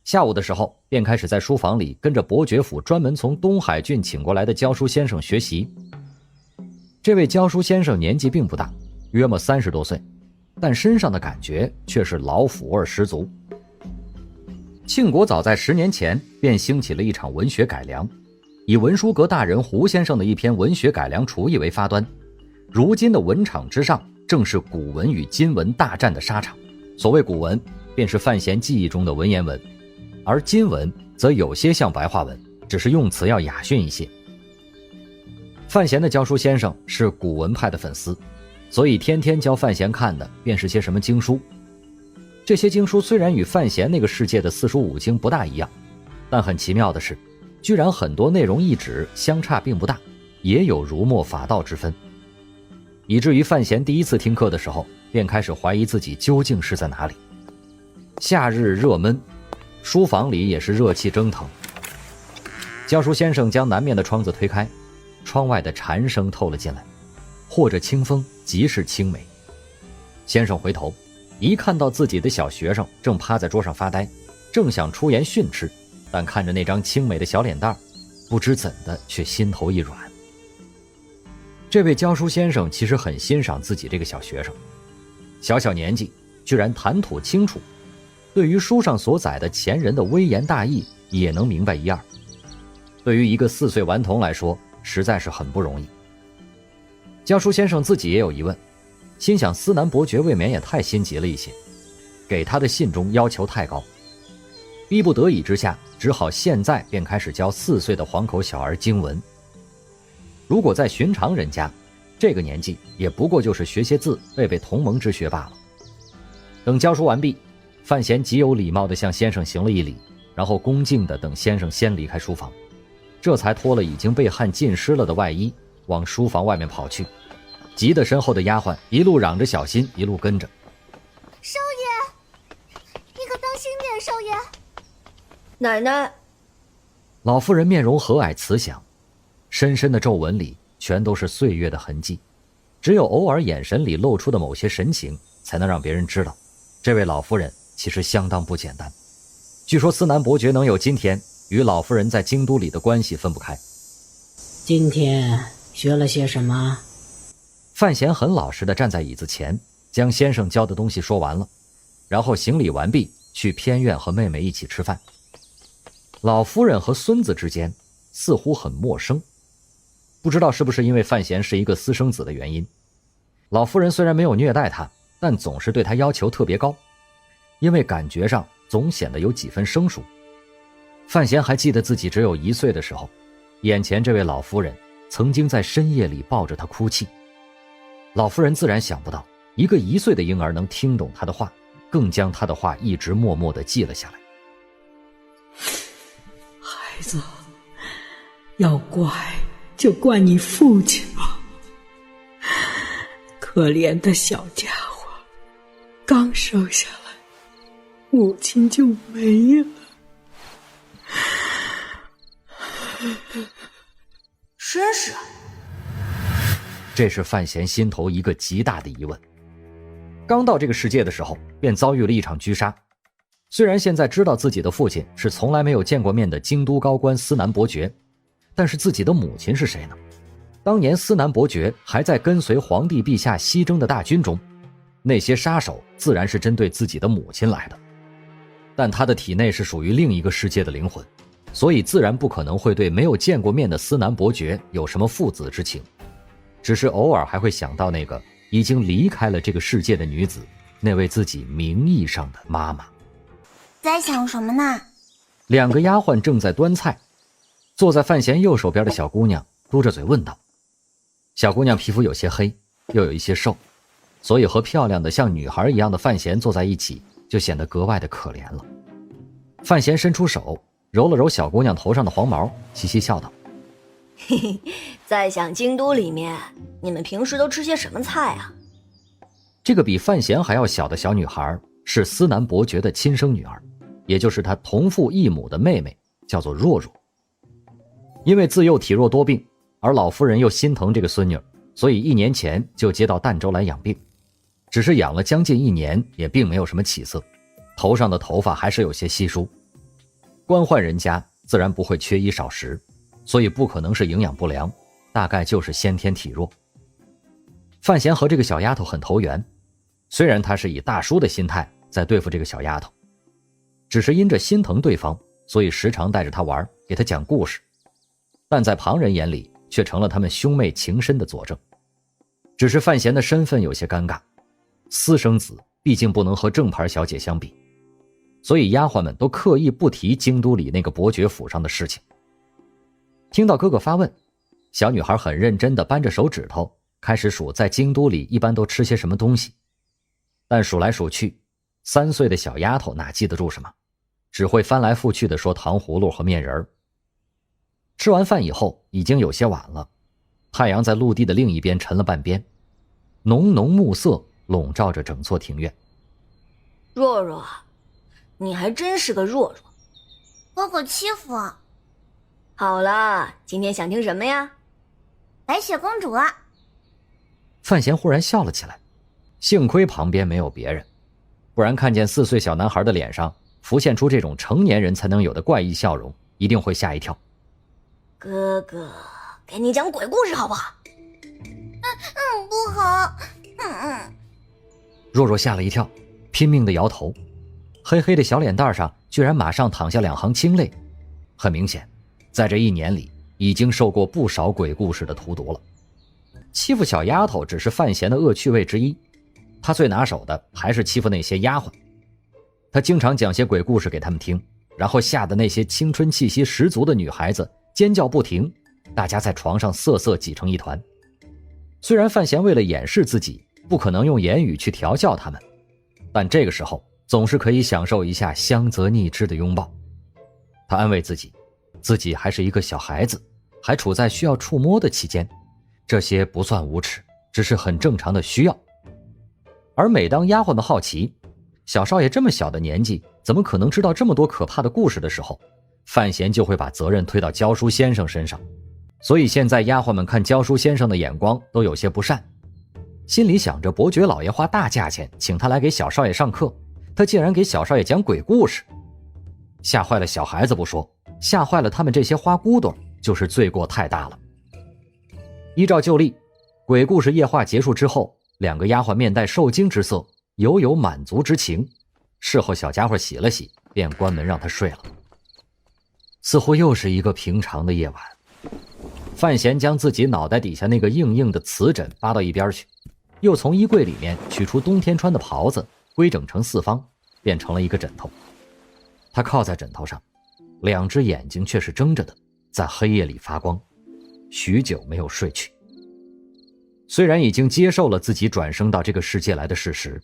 下午的时候，便开始在书房里跟着伯爵府专门从东海郡请过来的教书先生学习。这位教书先生年纪并不大，约莫30多岁，但身上的感觉却是老腐味十足。庆国早在10年前便兴起了一场文学改良，以文殊阁大人胡先生的一篇文学改良厨艺为发端。如今的文场之上，正是古文与今文大战的沙场。所谓古文，便是范闲记忆中的文言文，而今文则有些像白话文，只是用词要雅驯一些。范闲的教书先生是古文派的粉丝，所以天天教范闲看的便是些什么经书。这些经书虽然与范闲那个世界的四书五经不大一样，但很奇妙的是，居然很多内容一指相差并不大，也有儒墨法道之分。以至于范闲第一次听课的时候，便开始怀疑自己究竟是在哪里。夏日热闷，书房里也是热气蒸腾。教书先生将南面的窗子推开，窗外的蝉声透了进来，或者清风，极是清美。先生回头一看到自己的小学生正趴在桌上发呆，正想出言训斥，但看着那张清美的小脸蛋，不知怎的却心头一软。这位教书先生其实很欣赏自己这个小学生，小小年纪居然谈吐清楚，对于书上所载的前人的微言大义也能明白一二。对于一个4岁顽童来说，实在是很不容易。教书先生自己也有疑问，心想思南伯爵未免也太心急了一些，给他的信中要求太高。逼不得已之下，只好现在便开始教4岁的黄口小儿经文。如果在寻常人家，这个年纪也不过就是学些字，背背同盟之学罢了。等教书完毕，范闲极有礼貌地向先生行了一礼，然后恭敬地等先生先离开书房，这才脱了已经被汗浸湿了的外衣，往书房外面跑去。急得身后的丫鬟一路嚷着小心，一路跟着。少爷，你可当心点，少爷。奶奶。老妇人面容和蔼慈祥，深深的皱纹里全都是岁月的痕迹，只有偶尔眼神里露出的某些神情，才能让别人知道，这位老妇人其实相当不简单。据说思南伯爵能有今天，与老妇人在京都里的关系分不开。今天学了些什么？范闲很老实地站在椅子前，将先生教的东西说完了，然后行礼完毕，去偏院和妹妹一起吃饭。老夫人和孙子之间似乎很陌生，不知道是不是因为范闲是一个私生子的原因，老夫人虽然没有虐待他，但总是对他要求特别高，因为感觉上总显得有几分生疏。范闲还记得自己只有1岁的时候，眼前这位老夫人曾经在深夜里抱着他哭泣。老夫人自然想不到一个1岁的婴儿能听懂他的话，更将他的话一直默默地记了下来。孩子，要怪就怪你父亲吧。可怜的小家伙，刚生下来，母亲就没了。真是。这是范闲心头一个极大的疑问。刚到这个世界的时候，便遭遇了一场狙杀。虽然现在知道自己的父亲是从来没有见过面的京都高官司南伯爵，但是自己的母亲是谁呢？当年司南伯爵还在跟随皇帝陛下西征的大军中，那些杀手自然是针对自己的母亲来的。但他的体内是属于另一个世界的灵魂，所以自然不可能会对没有见过面的司南伯爵有什么父子之情，只是偶尔还会想到那个已经离开了这个世界的女子，那位自己名义上的妈妈。在想什么呢？2个丫鬟正在端菜，坐在范闲右手边的小姑娘嘟着嘴问道。小姑娘皮肤有些黑，又有一些瘦，所以和漂亮的像女孩一样的范闲坐在一起，就显得格外的可怜了。范闲伸出手揉了揉小姑娘头上的黄毛，嘻嘻笑道：嘿嘿，在想京都里面，你们平时都吃些什么菜啊？这个比范闲还要小的小女孩是司南伯爵的亲生女儿，也就是他同父异母的妹妹，叫做若若。因为自幼体弱多病，而老夫人又心疼这个孙女，所以1年前就接到儋州来养病。只是养了将近1年，也并没有什么起色，头上的头发还是有些稀疏。官宦人家自然不会缺衣少食，所以不可能是营养不良，大概就是先天体弱。范闲和这个小丫头很投缘，虽然他是以大叔的心态在对付这个小丫头，只是因着心疼对方，所以时常带着她玩，给她讲故事，但在旁人眼里却成了他们兄妹情深的佐证。只是范闲的身份有些尴尬，私生子毕竟不能和正牌小姐相比，所以丫鬟们都刻意不提京都里那个伯爵府上的事情。听到哥哥发问，小女孩很认真地扳着手指头开始数在京都里一般都吃些什么东西，但数来数去，3岁的小丫头哪记得住什么，只会翻来覆去地说糖葫芦和面人儿。吃完饭以后已经有些晚了，太阳在陆地的另一边沉了半边，浓浓暮色笼罩着整座庭院。若若，你还真是个弱弱。哥哥欺负我。好了，今天想听什么呀？白雪公主。范闲忽然笑了起来，幸亏旁边没有别人，不然看见4岁小男孩的脸上浮现出这种成年人才能有的怪异笑容，一定会吓一跳。哥哥，给你讲鬼故事好不好？不好。若若吓了一跳，拼命地摇头，黑黑的小脸蛋上居然马上淌下2行清泪。很明显，在这1年里已经受过不少鬼故事的荼毒了。欺负小丫头只是范闲的恶趣味之一，他最拿手的还是欺负那些丫鬟。他经常讲些鬼故事给他们听，然后吓得那些青春气息十足的女孩子尖叫不停，大家在床上瑟瑟挤成一团。虽然范闲为了掩饰自己不可能用言语去调教他们，但这个时候总是可以享受一下香泽逆之的拥抱。他安慰自己，自己还是一个小孩子，还处在需要触摸的期间，这些不算无耻，只是很正常的需要。而每当丫鬟们好奇小少爷这么小的年纪怎么可能知道这么多可怕的故事的时候，范闲就会把责任推到教书先生身上。所以现在丫鬟们看教书先生的眼光都有些不善，心里想着伯爵老爷花大价钱请他来给小少爷上课，他竟然给小少爷讲鬼故事，吓坏了小孩子不说，吓坏了他们这些花骨朵就是罪过太大了。依照旧例，鬼故事夜话结束之后，两个丫鬟面带受惊之色，犹有满足之情。事后小家伙洗了洗，便关门让他睡了。似乎又是一个平常的夜晚，范闲将自己脑袋底下那个硬硬的瓷枕扒到一边去，又从衣柜里面取出冬天穿的袍子，规整成四方，变成了一个枕头。他靠在枕头上，两只眼睛却是睁着的，在黑夜里发光，许久没有睡去。虽然已经接受了自己转生到这个世界来的事实，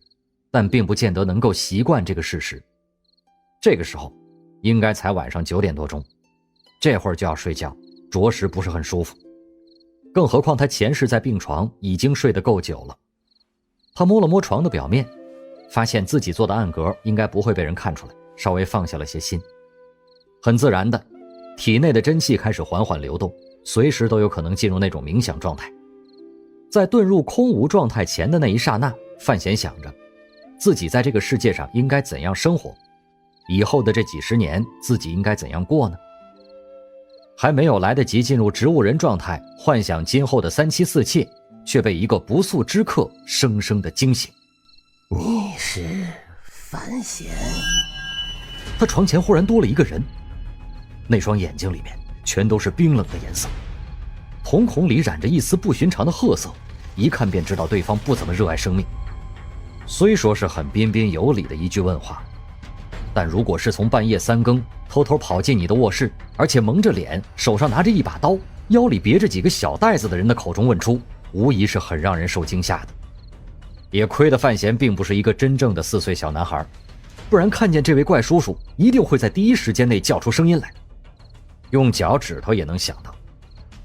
但并不见得能够习惯这个事实。这个时候应该才晚上9点多钟，这会儿就要睡觉，着实不是很舒服。更何况他前世在病床已经睡得够久了。他摸了摸床的表面，发现自己做的暗格应该不会被人看出来，稍微放下了些心。很自然的，体内的真气开始缓缓流动，随时都有可能进入那种冥想状态。在遁入空无状态前的那一刹那，范闲想着自己在这个世界上应该怎样生活，以后的这几十年自己应该怎样过呢？还没有来得及进入植物人状态，幻想今后的3妻4妾，却被一个不速之客生生的惊醒。你是范闲？他床前忽然多了一个人，那双眼睛里面全都是冰冷的颜色，瞳孔里染着一丝不寻常的褐色，一看便知道对方不怎么热爱生命。虽说是很彬彬有礼的一句问话，但如果是从半夜3更偷偷跑进你的卧室，而且蒙着脸，手上拿着一把刀，腰里别着几个小袋子的人的口中问出，无疑是很让人受惊吓的。也亏得范闲并不是一个真正的4岁小男孩，不然看见这位怪叔叔一定会在第一时间内叫出声音来。用脚趾头也能想到，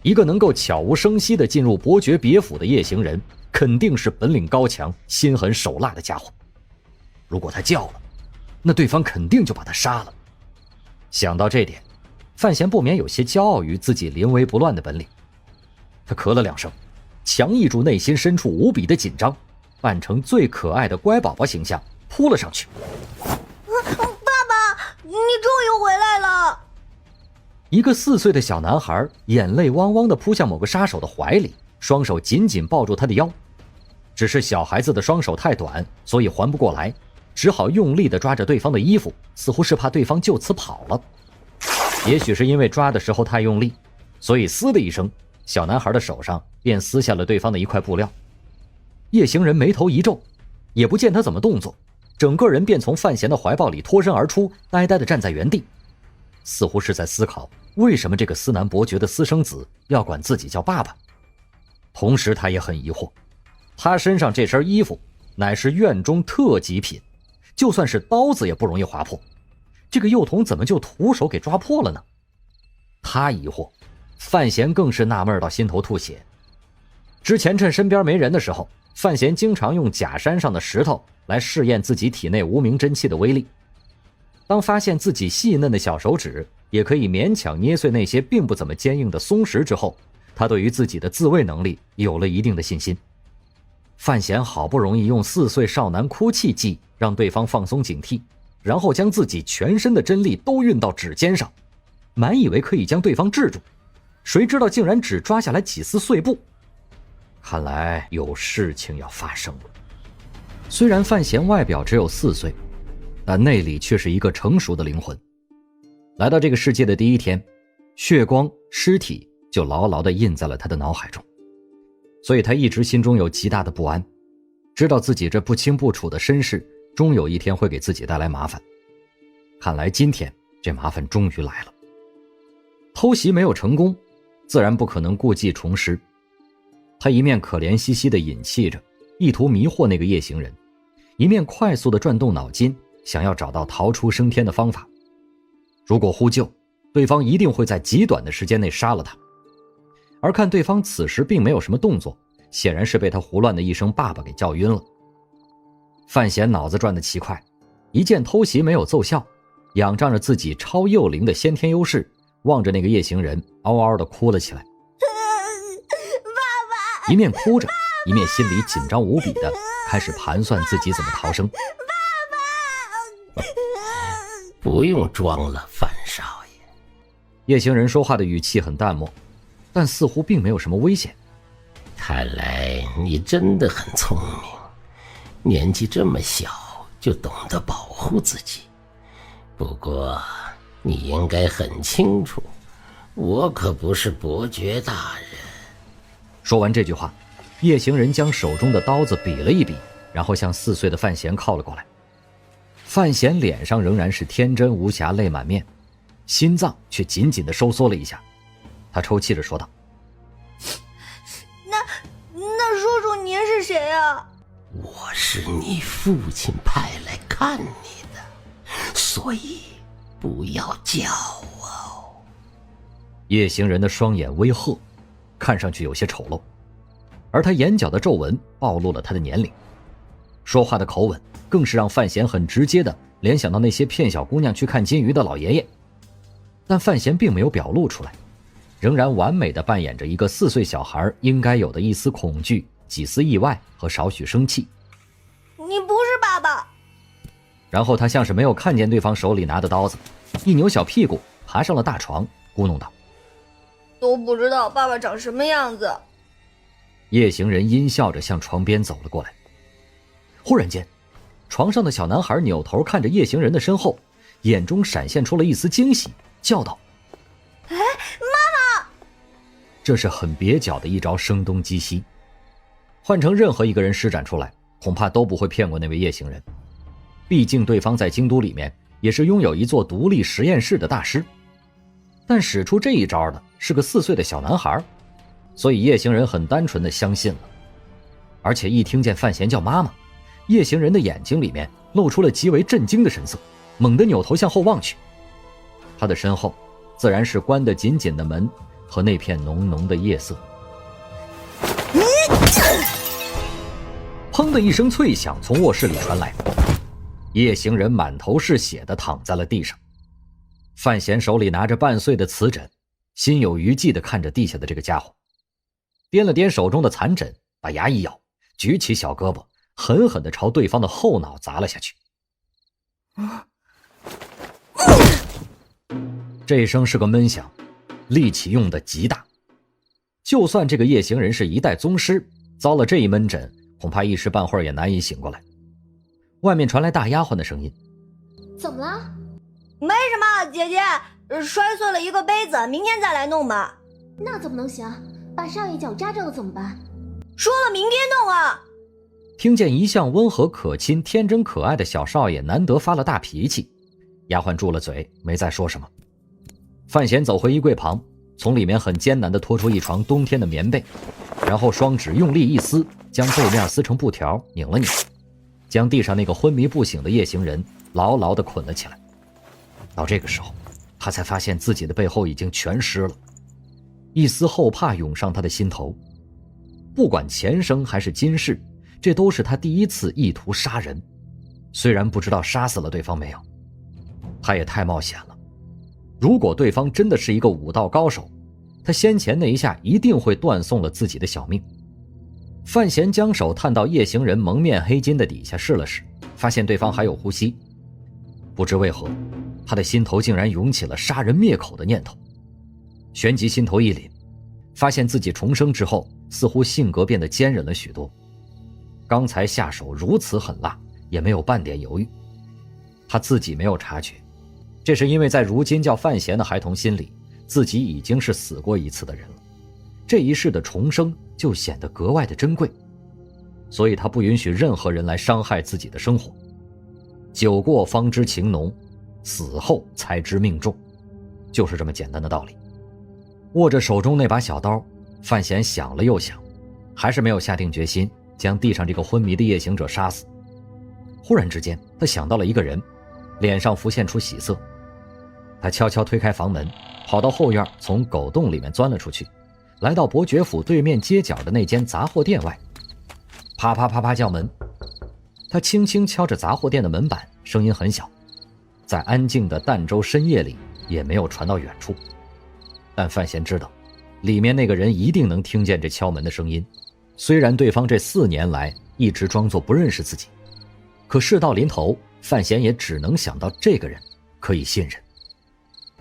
一个能够悄无声息地进入伯爵别府的夜行人，肯定是本领高强、心狠手辣的家伙。如果他叫了，那对方肯定就把他杀了。想到这点，范闲不免有些骄傲于自己临危不乱的本领。他咳了2声，强抑住内心深处无比的紧张，扮成最可爱的乖宝宝形象扑了上去。爸爸，你终于回来了！一个4岁的小男孩眼泪汪汪地扑向某个杀手的怀里，双手紧紧抱住他的腰。只是小孩子的双手太短，所以还不过来，只好用力地抓着对方的衣服，似乎是怕对方就此跑了。也许是因为抓的时候太用力，所以嘶的一声，小男孩的手上便撕下了对方的一块布料。夜行人眉头一皱，也不见他怎么动作，整个人便从范闲的怀抱里脱身而出，呆呆地站在原地，似乎是在思考为什么这个思南伯爵的私生子要管自己叫爸爸。同时他也很疑惑，他身上这身衣服乃是院中特级品，就算是刀子也不容易划破，这个幼童怎么就徒手给抓破了呢？他疑惑，范闲更是纳闷到心头吐血。之前趁身边没人的时候，范闲经常用假山上的石头来试验自己体内无名真气的威力。当发现自己细嫩的小手指也可以勉强捏碎那些并不怎么坚硬的松石之后，他对于自己的自卫能力有了一定的信心。范闲好不容易用4岁少男哭泣计让对方放松警惕，然后将自己全身的真力都运到指尖上，满以为可以将对方制住，谁知道竟然只抓下来几丝碎布。看来有事情要发生了。虽然范闲外表只有4岁，但内里却是一个成熟的灵魂。来到这个世界的第一天，血光、尸体就牢牢地印在了他的脑海中，所以他一直心中有极大的不安，知道自己这不清不楚的身世终有一天会给自己带来麻烦。看来今天这麻烦终于来了。偷袭没有成功，自然不可能故技重施。他一面可怜兮兮地隐气着，意图迷惑那个夜行人，一面快速地转动脑筋，想要找到逃出升天的方法。如果呼救，对方一定会在极短的时间内杀了他。而看对方此时并没有什么动作，显然是被他胡乱的一声爸爸给叫晕了。范闲脑子转得奇快，一见偷袭没有奏效，仰仗着自己超幼龄的先天优势，望着那个夜行人嗷嗷地哭了起来。爸爸！一面哭着，一面心里紧张无比的开始盘算自己怎么逃生。爸爸！不用装了，范少爷。夜行人说话的语气很淡漠，但似乎并没有什么危险。看来你真的很聪明，年纪这么小就懂得保护自己。不过你应该很清楚，我可不是伯爵大人。说完这句话，夜行人将手中的刀子比了一比，然后向4岁的范闲靠了过来。范闲脸上仍然是天真无瑕，泪满面，心脏却紧紧地收缩了一下。他抽泣着说道：那叔叔您是谁啊？我是你父亲派来看你的，所以不要叫我。夜行人的双眼微褐，看上去有些丑陋，而他眼角的皱纹暴露了他的年龄。说话的口吻更是让范闲很直接地联想到那些骗小姑娘去看金鱼的老爷爷。但范闲并没有表露出来，仍然完美地扮演着一个4岁小孩应该有的一丝恐惧、几丝意外和少许生气。你不是爸爸。然后他像是没有看见对方手里拿的刀子，一扭小屁股爬上了大床，咕哝道：都不知道爸爸长什么样子。夜行人阴笑着向床边走了过来。忽然间，床上的小男孩扭头看着夜行人的身后，眼中闪现出了一丝惊喜，叫道：哎，妈妈！这是很蹩脚的一招声东击西，换成任何一个人施展出来，恐怕都不会骗过那位夜行人。毕竟对方在京都里面也是拥有一座独立实验室的大师，但使出这一招的是个4岁的小男孩，所以夜行人很单纯地相信了。而且一听见范闲叫妈妈，夜行人的眼睛里面露出了极为震惊的神色，猛地扭头向后望去。他的身后自然是关得紧紧的门和那片浓浓的夜色。砰的一声脆响从卧室里传来，夜行人满头是血地躺在了地上。范闲手里拿着半碎的瓷枕，心有余悸地看着地下的这个家伙，掂了掂手中的残枕，把牙一咬，举起小胳膊，狠狠地朝对方的后脑砸了下去。这一声是个闷响，力气用得极大。就算这个夜行人是一代宗师，遭了这一闷枕，恐怕一时半会儿也难以醒过来。外面传来大丫鬟的声音：怎么了？没什么，姐姐，摔碎了一个杯子，明天再来弄吧。那怎么能行？把少爷脚扎着了怎么办？说了明天弄啊。听见一向温和可亲、天真可爱的小少爷难得发了大脾气，丫鬟住了嘴，没再说什么。范闲走回衣柜旁，从里面很艰难地拖出一床冬天的棉被，然后双指用力一撕，将被面撕成布条，拧了拧，将地上那个昏迷不醒的夜行人牢牢地捆了起来。到这个时候，他才发现自己的背后已经全湿了，一丝后怕涌上他的心头。不管前生还是今世，这都是他第一次意图杀人，虽然不知道杀死了对方没有。他也太冒险了，如果对方真的是一个武道高手，他先前那一下一定会断送了自己的小命。范闲将手探到夜行人蒙面黑巾的底下试了试，发现对方还有呼吸。不知为何，他的心头竟然涌起了杀人灭口的念头。旋即心头一凛，发现自己重生之后似乎性格变得坚韧了许多。刚才下手如此狠辣，也没有半点犹豫。他自己没有察觉，这是因为在如今叫范闲的孩童心里，自己已经是死过一次的人了，这一世的重生就显得格外的珍贵，所以他不允许任何人来伤害自己的生活。酒过方知情浓，死后才知命重，就是这么简单的道理。握着手中那把小刀，范闲想了又想，还是没有下定决心将地上这个昏迷的夜行者杀死。忽然之间，他想到了一个人，脸上浮现出喜色。他悄悄推开房门，跑到后院，从狗洞里面钻了出去，来到伯爵府对面街角的那间杂货店外。啪啪啪啪叫门，他轻轻敲着杂货店的门板，声音很小，在安静的儋州深夜里也没有传到远处。但范闲知道，里面那个人一定能听见这敲门的声音，虽然对方这4年来一直装作不认识自己，可事到临头，范闲也只能想到这个人可以信任。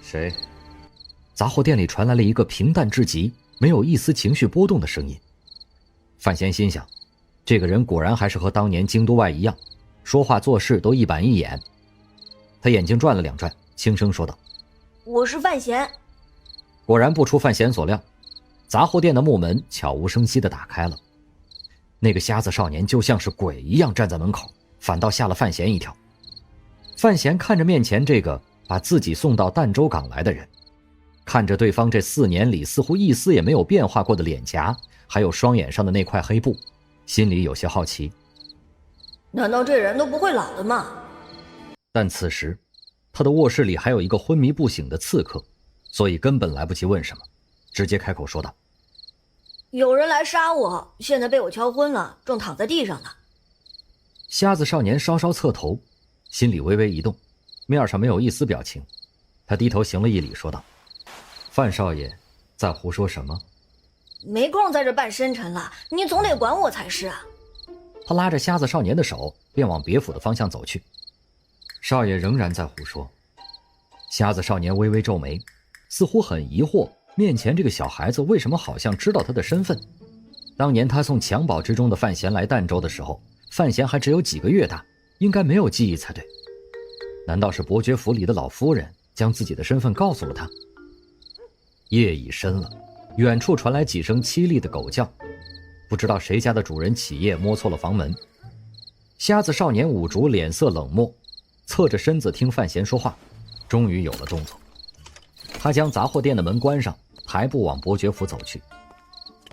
谁？杂货店里传来了一个平淡至极、没有一丝情绪波动的声音。范闲心想，这个人果然还是和当年京都外一样，说话做事都一板一眼。他眼睛转了2转，轻声说道：“我是范闲。”果然不出范闲所料，杂货店的木门悄无声息地打开了。那个瞎子少年就像是鬼一样站在门口，反倒吓了范闲一跳。范闲看着面前这个把自己送到儋州港来的人，看着对方这4年里似乎一丝也没有变化过的脸颊，还有双眼上的那块黑布，心里有些好奇。难道这人都不会老的吗？但此时他的卧室里还有一个昏迷不醒的刺客，所以根本来不及问什么，直接开口说道：“有人来杀我，现在被我敲昏了，正躺在地上呢。”瞎子少年稍稍侧头，心里微微一动，面上没有一丝表情。他低头行了一礼，说道：“范少爷在胡说什么？没空在这扮深沉了，你总得管我才是啊。”他拉着瞎子少年的手便往别府的方向走去。少爷仍然在胡说。瞎子少年微微皱眉，似乎很疑惑面前这个小孩子为什么好像知道他的身份。当年他送襁褓之中的范闲来儋州的时候，范闲还只有几个月大，应该没有记忆才对。难道是伯爵府里的老夫人将自己的身份告诉了他？夜已深了，远处传来几声凄厉的狗叫，不知道谁家的主人起夜摸错了房门。瞎子少年五竹脸色冷漠，侧着身子听范闲说话，终于有了动作。他将杂货店的门关上，抬步往伯爵府走去。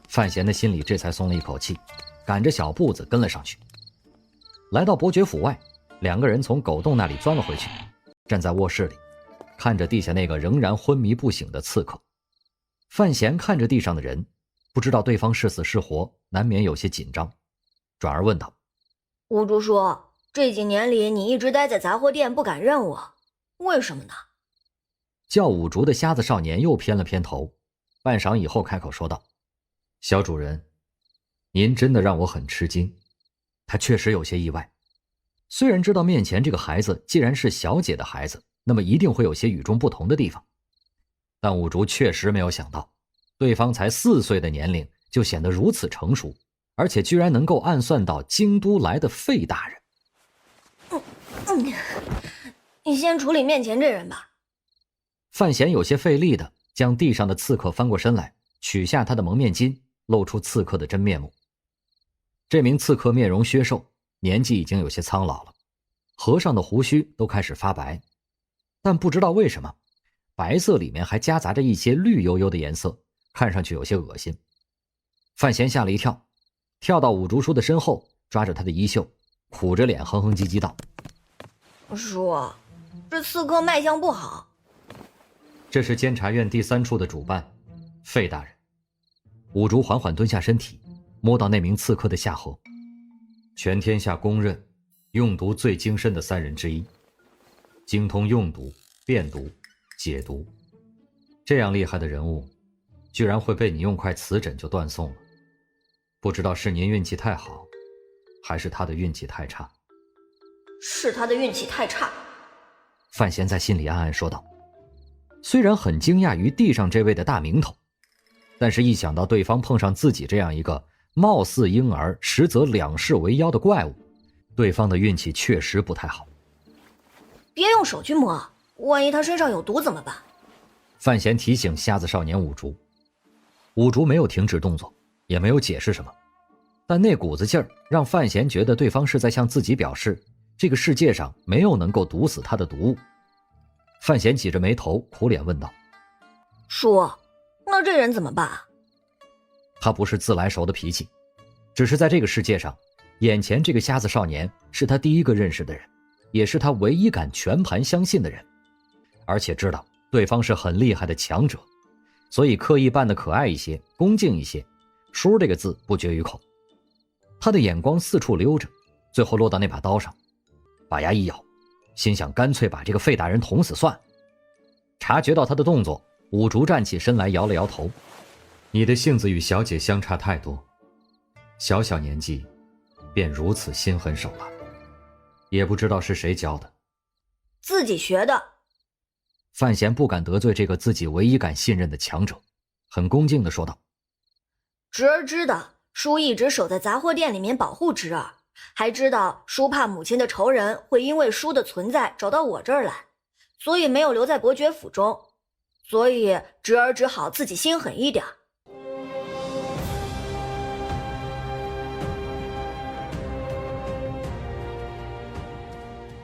范闲的心里这才松了一口气，赶着小步子跟了上去。来到伯爵府外，2个人从狗洞那里钻了回去，站在卧室里，看着地下那个仍然昏迷不醒的刺客。范闲看着地上的人，不知道对方是死是活，难免有些紧张，转而问道：“吴竹说，这几年里你一直待在杂货店，不敢认我，为什么呢？”叫五竹的瞎子少年又偏了偏头，半晌以后开口说道：“小主人，您真的让我很吃惊。”他确实有些意外，虽然知道面前这个孩子既然是小姐的孩子，那么一定会有些与众不同的地方，但五竹确实没有想到，对方才4岁的年龄就显得如此成熟，而且居然能够暗算到京都来的费大人。你先处理面前这人吧。范闲有些费力地将地上的刺客翻过身来，取下他的蒙面巾，露出刺客的真面目。这名刺客面容削瘦，年纪已经有些苍老了，额上的胡须都开始发白，但不知道为什么，白色里面还夹杂着一些绿油油的颜色，看上去有些恶心。范闲吓了一跳，跳到五竹叔的身后，抓着他的衣袖，苦着脸哼哼唧唧道：“叔，这刺客卖相不好。”这是监察院第3处的主办，费大人。五竹缓缓蹲下身体，摸到那名刺客的下颌，全天下公认用毒最精深的3人之一，精通用毒、辨毒、解毒，这样厉害的人物，居然会被你用块瓷枕就断送了。不知道是您运气太好，还是他的运气太差。是他的运气太差。范闲在心里暗暗说道。虽然很惊讶于地上这位的大名头，但是一想到对方碰上自己这样一个貌似婴儿实则2世为妖的怪物，对方的运气确实不太好。别用手去摸，万一他身上有毒怎么办？范闲提醒瞎子少年五竹。五竹没有停止动作，也没有解释什么，但那股子劲儿让范闲觉得对方是在向自己表示，这个世界上没有能够毒死他的毒物。范闲挤着眉头，苦脸问道：“叔，那这人怎么办？”他不是自来熟的脾气，只是在这个世界上，眼前这个瞎子少年是他第一个认识的人，也是他唯一敢全盘相信的人，而且知道对方是很厉害的强者，所以刻意扮得可爱一些，恭敬一些，叔这个字不绝于口。他的眼光四处溜着，最后落到那把刀上，把牙一咬，心想干脆把这个费大人捅死算了。察觉到他的动作，五竹站起身来摇了摇头：“你的性子与小姐相差太多，小小年纪便如此心狠手辣，也不知道是谁教的。”自己学的。范闲不敢得罪这个自己唯一敢信任的强者，很恭敬地说道：“侄儿知道，叔一直守在杂货店里面保护侄儿，还知道叔怕母亲的仇人会因为叔的存在找到我这儿来，所以没有留在伯爵府中。所以侄儿只好自己心狠一点，